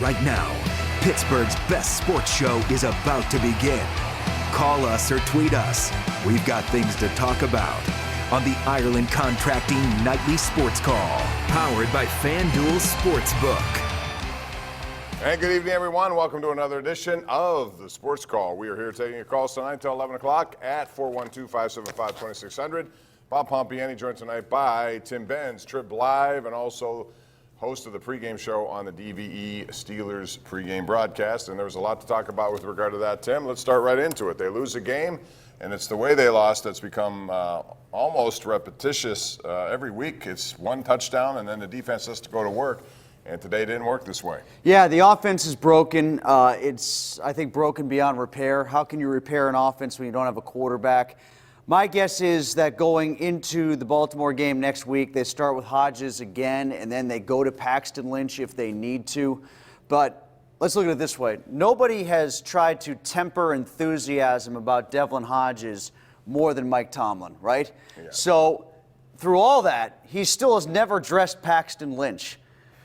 right now. Pittsburgh's best sports show is about to begin. Call us or tweet us. We've got things to talk about on the Ireland Contracting Nightly Sports Call, powered by FanDuel Sportsbook. And good evening, everyone. Welcome to another edition of the Sports Call. We are here taking your calls tonight until 11 o'clock at 412-575-2600. Bob Pompeani joined tonight by Tim Benz, Trib Live, and also host of the pregame show on the DVE Steelers pregame broadcast. And there was a lot to talk about with regard to that, Tim. Let's start right into it. They lose a game, and it's the way they lost that's become almost repetitious every week. It's one touchdown, and then the defense has to go to work. And today it didn't work this way. Yeah, the offense is broken. It's, I think, broken beyond repair. How can you repair an offense when you don't have a quarterback? My guess is that going into the Baltimore game next week, they start with Hodges again, and then they go to Paxton Lynch if they need to. But let's look at it this way. Nobody has tried to temper enthusiasm about Devlin Hodges more than Mike Tomlin, right? Yeah. So through all that, he still has never dressed Paxton Lynch.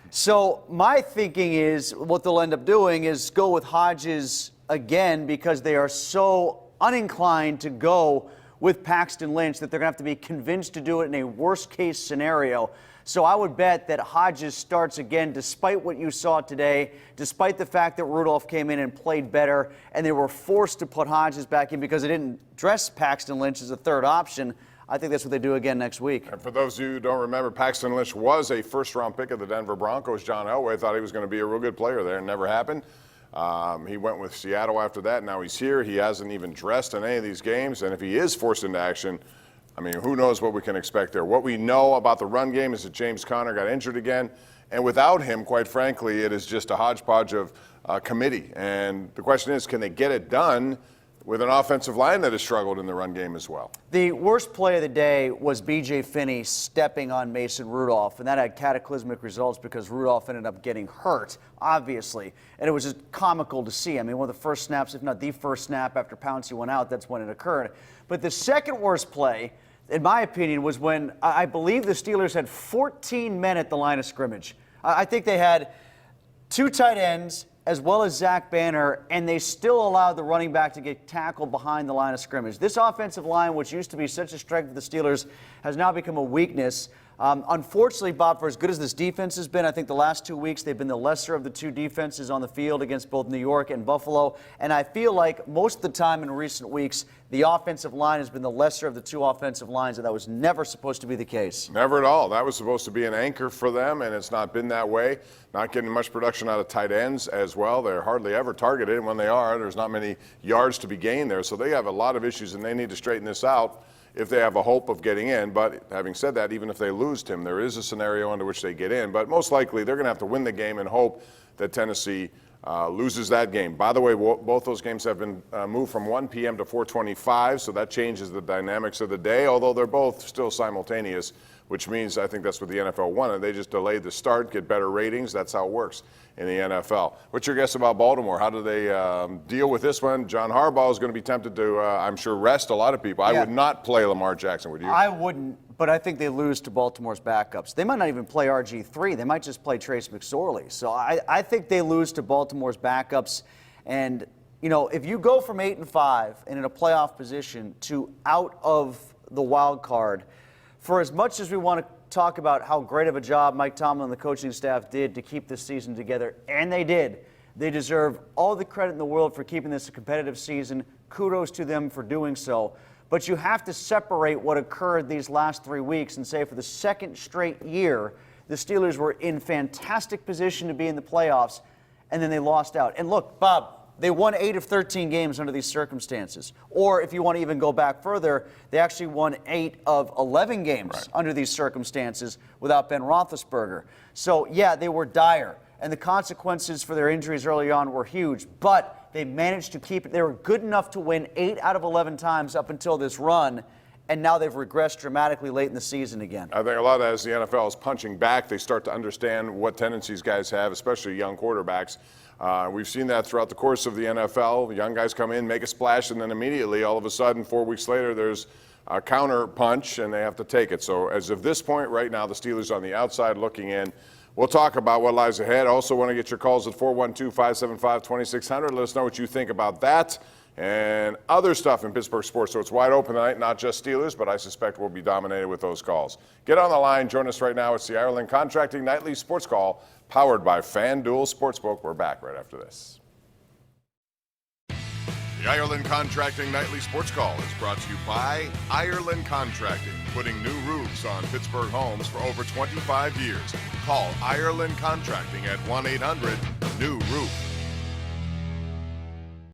So my thinking is what they'll end up doing is go with Hodges again because they are so uninclined to go with Paxton Lynch that they're going to have to be convinced to do it in a worst-case scenario. So I would bet that Hodges starts again despite what you saw today, despite the fact that Rudolph came in and played better, and they were forced to put Hodges back in because they didn't dress Paxton Lynch as a third option. I think that's what they do again next week. And for those of you who don't remember, Paxton Lynch was a first-round pick of the Denver Broncos. John Elway thought he was going to be a real good player there. It never happened. He went with Seattle after that. Now he's here. He hasn't even dressed in any of these games. And if he is forced into action, I mean, who knows what we can expect there. What we know about the run game is that James Conner got injured again. And without him, quite frankly, it is just a hodgepodge of committee. And the question is, can they get it done with an offensive line that has struggled in the run game as well? The worst play of the day was B.J. Finney stepping on Mason Rudolph, and that had cataclysmic results because Rudolph ended up getting hurt, obviously, and it was just comical to see. I mean, one of the first snaps, if not the first snap after Pouncey went out, that's when it occurred. But the second worst play, in my opinion, was when I believe the Steelers had 14 men at the line of scrimmage. I think they had two tight ends, as well as Zach Banner, and they still allowed the running back to get tackled behind the line of scrimmage. This offensive line, which used to be such a strength for the Steelers, has now become a weakness. Unfortunately, Bob, for as good as this defense has been, I think the last 2 weeks they've been the lesser of the two defenses on the field against both New York and Buffalo. And I feel like most of the time in recent weeks, the offensive line has been the lesser of the two offensive lines, and that was never supposed to be the case. Never at all. That was supposed to be an anchor for them, and it's not been that way. Not getting much production out of tight ends as well. They're hardly ever targeted, and when they are, there's not many yards to be gained there. So they have a lot of issues, and they need to straighten this out if they have a hope of getting in. But having said that, even if they lose Tim, there is a scenario under which they get in. But most likely, they're going to have to win the game and hope that Tennessee loses that game. By the way, both those games have been moved from 1 p.m. to 4:25, so that changes the dynamics of the day, although they're both still simultaneous, which means I think that's what the NFL wanted. They just delayed the start, get better ratings. That's how it works in the NFL. What's your guess about Baltimore? How do they deal with this one? John Harbaugh is going to be tempted to, I'm sure, rest a lot of people. I would not play Lamar Jackson, would you? I wouldn't, but I think they lose to Baltimore's backups. They might not even play RG3. They might just play Trace McSorley. So I think they lose to Baltimore's backups. And, you know, if you go from 8-5 and in a playoff position to out of the wild card, for as much as we want to talk about how great of a job Mike Tomlin and the coaching staff did to keep this season together, and they did, they deserve all the credit in the world for keeping this a competitive season. Kudos to them for doing so. But you have to separate what occurred these last 3 weeks and say for the second straight year, the Steelers were in fantastic position to be in the playoffs, and then they lost out. And look, Bob, they won 8 of 13 games under these circumstances. Or if you want to even go back further, they actually won 8 of 11 games under these circumstances without Ben Roethlisberger. So, yeah, they were dire, and the consequences for their injuries early on were huge, but they managed to keep it. They were good enough to win 8 out of 11 times up until this run, and now they've regressed dramatically late in the season again. I think a lot of that is the NFL is punching back. They start to understand what tendencies guys have, especially young quarterbacks. We've seen that throughout the course of the NFL. Young guys come in, make a splash, and then immediately, all of a sudden, 4 weeks later, there's a counter punch, and they have to take it. So as of this point right now, the Steelers on the outside looking in We'll talk about what lies ahead. Also want to get your calls at 412-575-2600. Let us know what you think about that and other stuff in Pittsburgh sports. So it's wide open tonight, not just Steelers, but I suspect we'll be dominated with those calls. Get on the line. Join us right now. It's the Ireland Contracting Nightly Sports Call, powered by FanDuel Sportsbook. We're back right after this. The Ireland Contracting Nightly Sports Call is brought to you by Ireland Contracting, putting new roofs on Pittsburgh homes for over 25 years. Call Ireland Contracting at 1-800-NEW-ROOF.